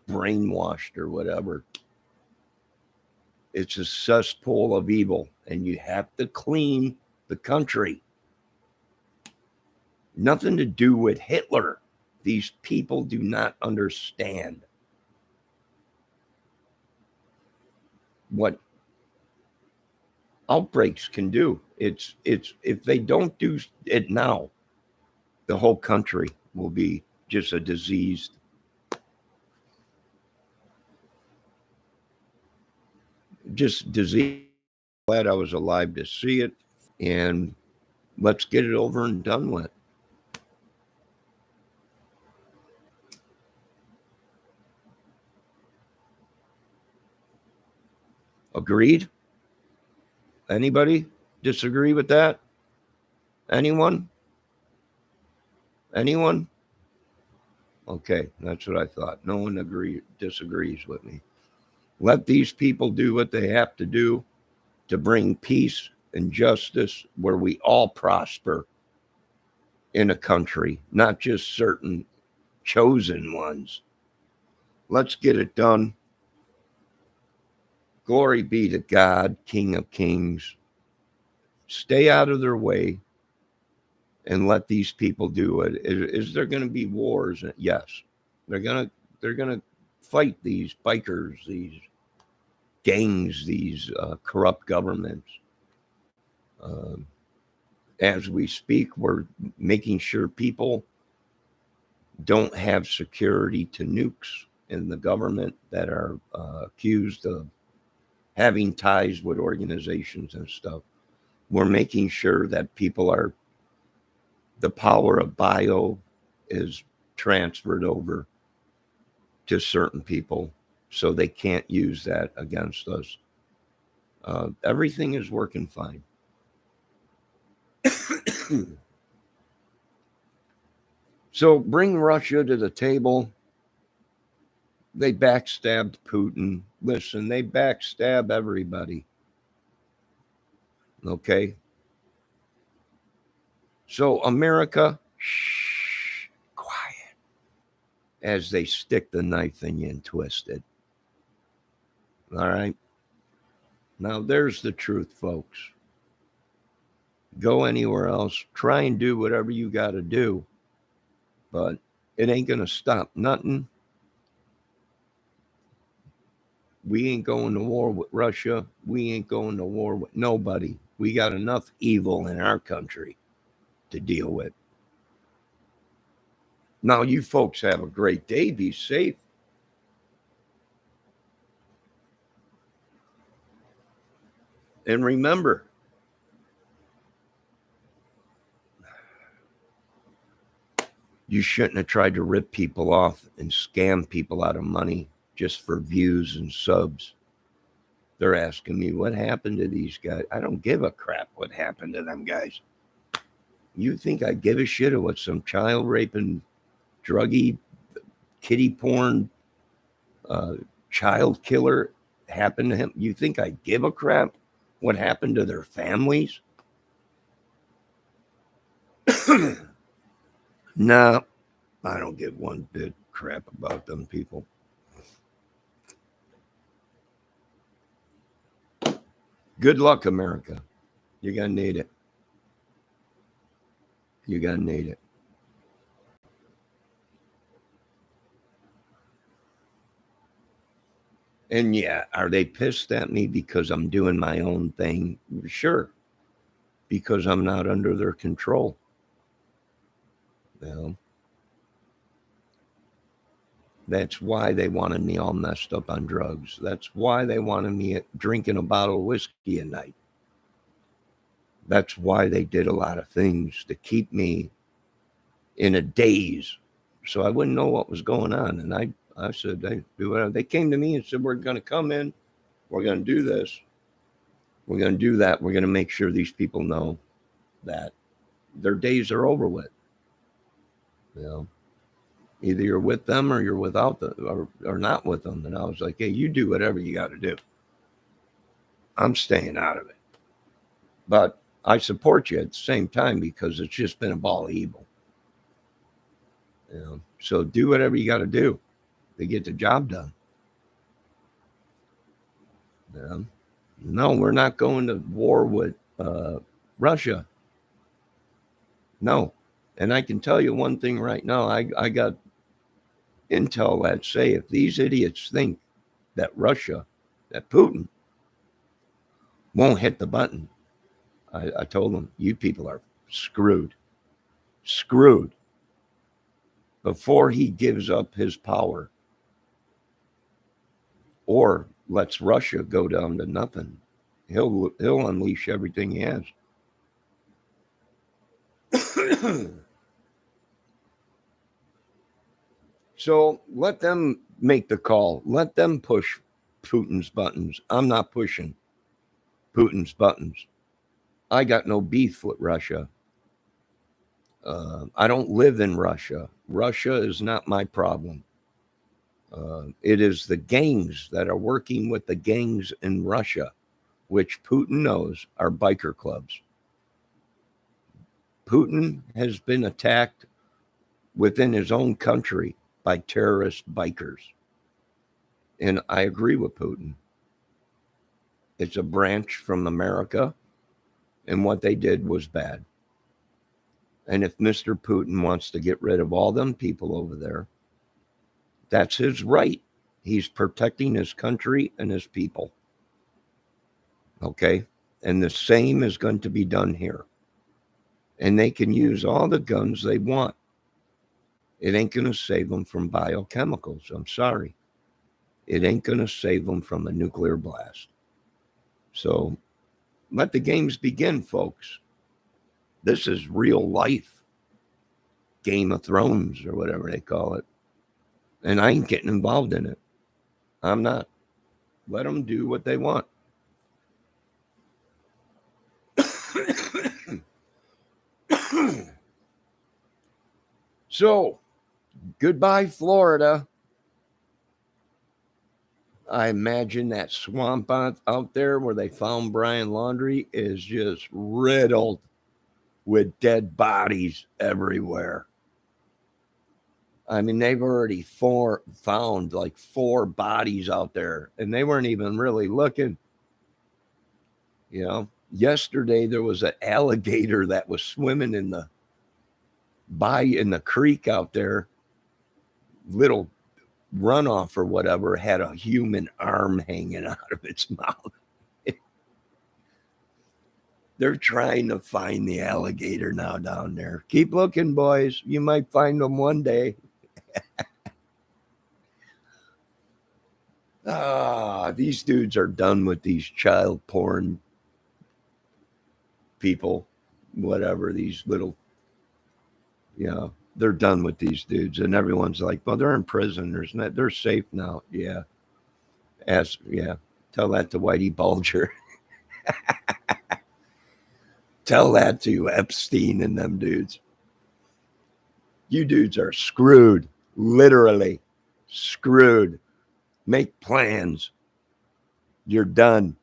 brainwashed or whatever. It's a cesspool of evil, and you have to clean the country. Nothing to do with Hitler. These people do not understand what outbreaks can do. It's if they don't do it now, the whole country will be just a diseased. Just disease. Glad I was alive to see it, and let's get it over and done with. Agreed? Anybody disagree with that? Anyone? Anyone? Okay, that's what I thought. No one disagrees with me. Let these people do what they have to do to bring peace and justice where we all prosper in a country, not just certain chosen ones. Let's get it done. Glory be to God, King of Kings. Stay out of their way and let these people do it. Is there going to be wars? Yes. They're going to fight these bikers, these gangs, these corrupt governments. As we speak, we're making sure people don't have security to nukes in the government that are accused of having ties with organizations and stuff. We're making sure that the power of bio is transferred over to certain people so they can't use that against us. Everything is working fine. So bring Russia to the table. They backstabbed Putin. Listen, they backstab everybody. Okay? So America, shh, quiet, as they stick the knife in you and twist it. All right? Now there's the truth, folks. Go anywhere else. Try and do whatever you got to do. But it ain't going to stop nothing. We ain't going to war with Russia. We ain't going to war with nobody. We got enough evil in our country to deal with. Now, you folks have a great day. Be safe. And remember, you shouldn't have tried to rip people off and scam people out of money just for views and subs. They're asking me what happened to these guys. I don't give a crap what happened to them guys. You think I give a shit of what some child raping, druggy, kitty porn, child killer happened to him? You think I give a crap what happened to their families? No, I don't give one bit crap about them people. Good luck, America. You're going to need it. You're going to need it. And yeah, are they pissed at me because I'm doing my own thing? Sure. Because I'm not under their control. Well, That's why they wanted me all messed up on drugs. That's why they wanted me drinking a bottle of whiskey a night. That's why they did a lot of things to keep me in a daze so I wouldn't know what was going on. And I said, they do whatever. They came to me and said, we're going to come in. We're going to do this. We're going to do that. We're going to make sure these people know that their days are over with. You know, either you're with them or you're without them or not with them. And I was like, hey, you do whatever you got to do. I'm staying out of it. But I support you at the same time because it's just been a ball of evil. You know, so do whatever you got to do to get the job done. You know? No, we're not going to war with Russia. No. And I can tell you one thing right now. I got intel that say if these idiots think that Russia, that Putin won't hit the button, I told them, you people are screwed. Screwed. Before he gives up his power or lets Russia go down to nothing, he'll unleash everything he has. So let them make the call. Let them push Putin's buttons. I'm not pushing Putin's buttons. I got no beef with Russia. I don't live in Russia. Russia is not my problem. It is the gangs that are working with the gangs in Russia, which Putin knows are biker clubs. Putin has been attacked within his own country by terrorist bikers. And I agree with Putin. It's a branch from America, and what they did was bad. And if Mr. Putin wants to get rid of all them people over there, that's his right. He's protecting his country and his people. Okay? And the same is going to be done here. And they can use all the guns they want. It ain't going to save them from biochemicals. I'm sorry. It ain't going to save them from a nuclear blast. So let the games begin, folks. This is real life. Game of Thrones or whatever they call it. And I ain't getting involved in it. I'm not. Let them do what they want. So, goodbye, Florida. I imagine that swamp out there where they found Brian Laundrie is just riddled with dead bodies everywhere. I mean, they've already found like 4 bodies out there, and they weren't even really looking. You know, yesterday there was an alligator that was swimming in the creek out there, little runoff or whatever, had a human arm hanging out of its mouth. They're trying to find the alligator now down there. Keep looking, boys. You might find them one day. These dudes are done with these child porn people, whatever, these little, they're done with these dudes. And everyone's like, well, they're in prison. They're safe now. Yeah. Tell that to Whitey Bulger. Tell that to Epstein and them dudes. You dudes are screwed, literally screwed. Make plans. You're done.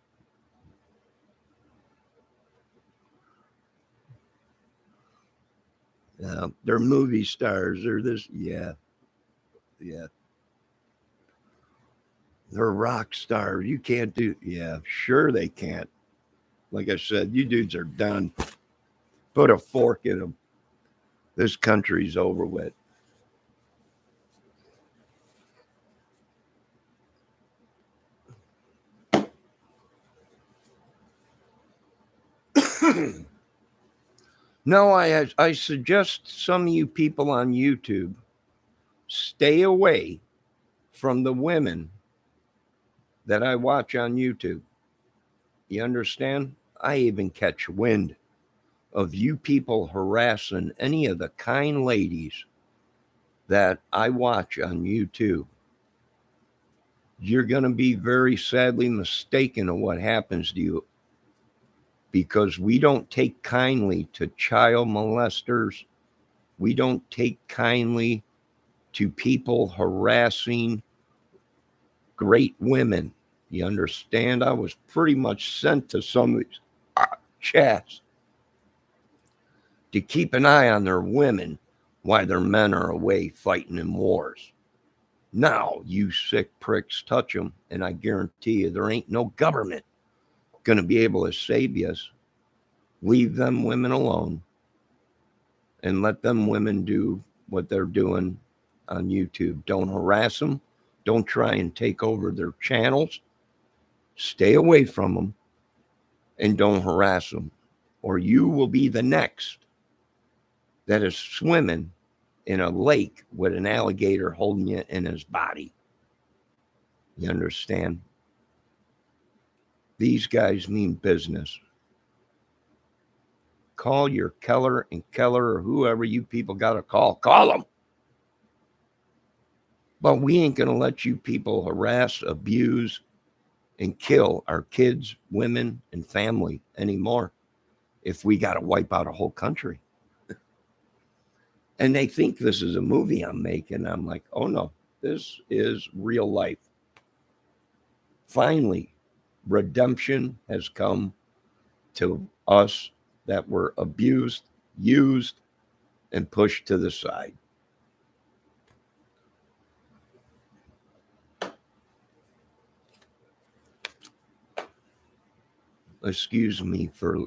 They're movie stars. They're this, yeah. They're rock stars. You can't do, sure they can't. Like I said, you dudes are done. Put a fork in them. This country's over with. No, I suggest some of you people on YouTube stay away from the women that I watch on YouTube. You understand? I even catch wind of you people harassing any of the kind ladies that I watch on YouTube. You're going to be very sadly mistaken of what happens to you, because we don't take kindly to child molesters. We don't take kindly to people harassing great women. You understand? I was pretty much sent to some of these chats to keep an eye on their women while their men are away fighting in wars. Now, you sick pricks touch them, and I guarantee you there ain't no government going to be able to save you. Leave them women alone and let them women do what they're doing on YouTube. Don't harass them. Don't try and take over their channels. Stay away from them and don't harass them, or you will be the next that is swimming in a lake with an alligator holding you in his body. You understand? These guys mean business. Call your Keller and Keller, or whoever you people got to call. Call them. But we ain't going to let you people harass, abuse, and kill our kids, women, and family anymore if we got to wipe out a whole country. And they think this is a movie I'm making. I'm like, oh no, this is real life. Finally, redemption has come to us that were abused, used, and pushed to the side. Excuse me for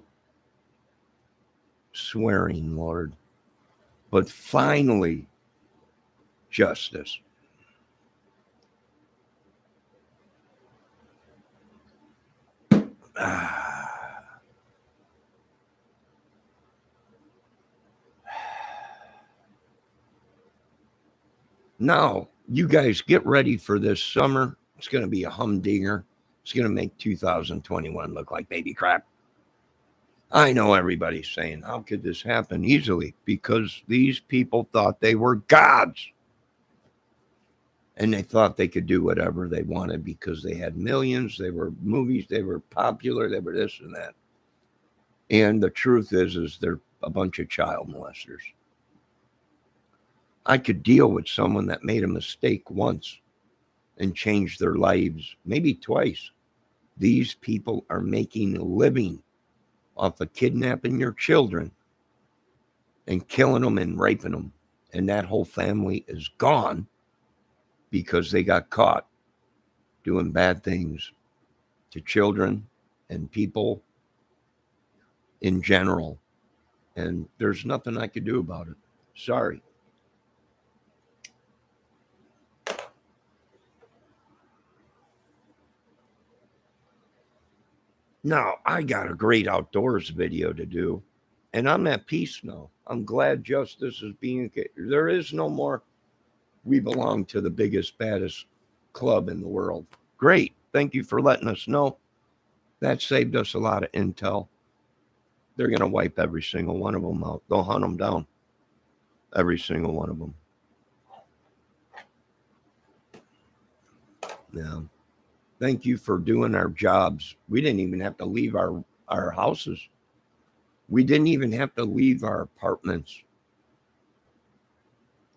swearing, Lord, but finally, justice. Now, you guys get ready for this summer. It's going to be a humdinger. It's going to make 2021 look like baby crap. I know everybody's saying, how could this happen easily? Because these people thought they were gods. And they thought they could do whatever they wanted because they had millions, they were movies, they were popular, they were this and that. And the truth is they're a bunch of child molesters. I could deal with someone that made a mistake once and changed their lives, maybe twice. These people are making a living off of kidnapping your children and killing them and raping them. And that whole family is gone because they got caught doing bad things to children and people in general. And there's nothing I could do about it. Sorry. Now, I got a great outdoors video to do, and I'm at peace now. I'm glad justice is being... There is no more, we belong to the biggest, baddest club in the world. Great. Thank you for letting us know. That saved us a lot of intel. They're going to wipe every single one of them out. They'll hunt them down. Every single one of them. Yeah. Thank you for doing our jobs. We didn't even have to leave our houses. We didn't even have to leave our apartments.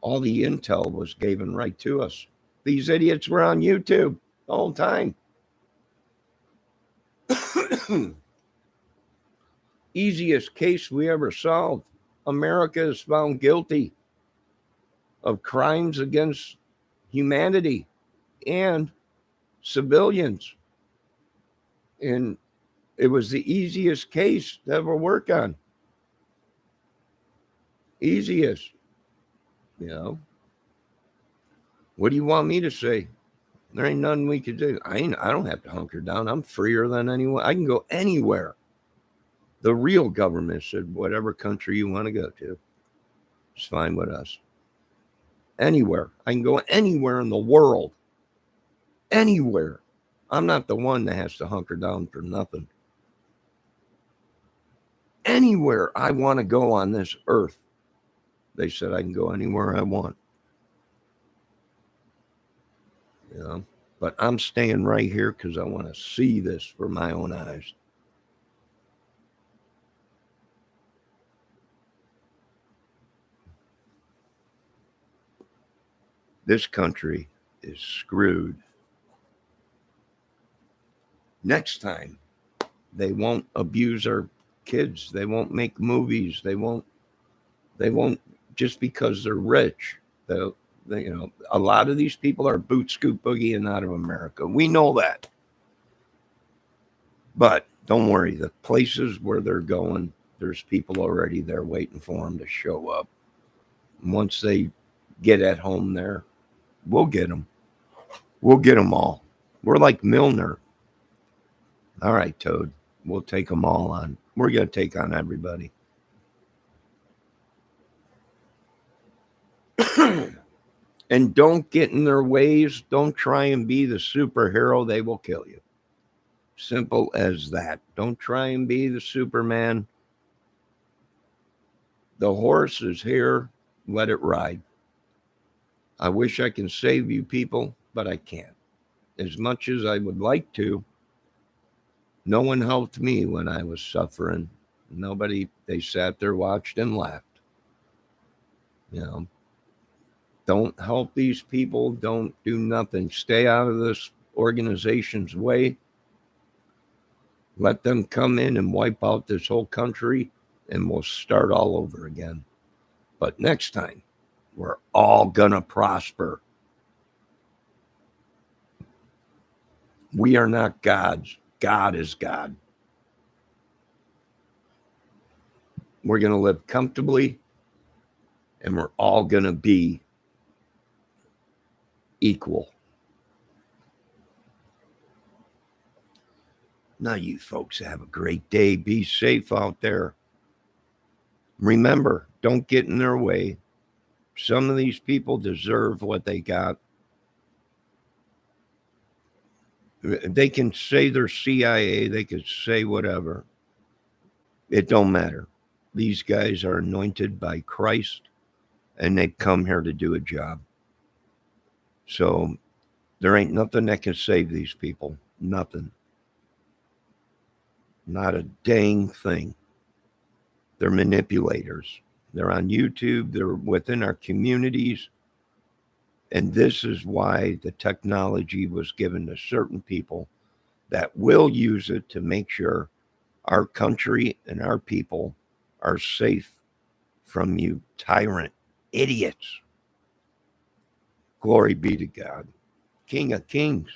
All the intel was given right to us. These idiots were on YouTube the whole time. Easiest case we ever solved. America is found guilty of crimes against humanity and civilians. And it was the easiest case to ever work on. Easiest. You know. What do you want me to say? There ain't nothing we could do. I don't have to hunker down. I'm freer than anyone. I can go anywhere. The real government said, whatever country you want to go to, it's fine with us. Anywhere. I can go anywhere in the world Anywhere. I'm not the one that has to hunker down for nothing. Anywhere I want to go on this earth, they said I can go anywhere I want. You know, but I'm staying right here because I want to see this for my own eyes. This country is screwed. Next time, they won't abuse our kids. They won't make movies. They won't just because they're rich. You know, a lot of these people are boot scoot boogieing out of America. We know that. But don't worry, the places where they're going, there's people already there waiting for them to show up. Once they get at home there, we'll get them. We'll get them all. We're like Milner. All right, Toad. We'll take them all on. We're going to take on everybody. And don't get in their ways. Don't try and be the superhero. They will kill you. Simple as that. Don't try and be the Superman. The horse is here. Let it ride. I wish I can save you people, but I can't. As much as I would like to, no one helped me when I was suffering. Nobody, they sat there, watched, and laughed. You know, don't help these people. Don't do nothing. Stay out of this organization's way. Let them come in and wipe out this whole country, and we'll start all over again. But next time, we're all going to prosper. We are not gods. God is God. We're going to live comfortably, and we're all going to be equal. Now, you folks have a great day. Be safe out there. Remember, don't get in their way. Some of these people deserve what they got. They can say they're CIA. They could say whatever. It don't matter. These guys are anointed by Christ, and they come here to do a job. So there ain't nothing that can save these people. Nothing. Not a dang thing. They're manipulators. They're on YouTube. They're within our communities. And this is why the technology was given to certain people that will use it to make sure our country and our people are safe from you tyrant idiots. Glory be to God, King of Kings.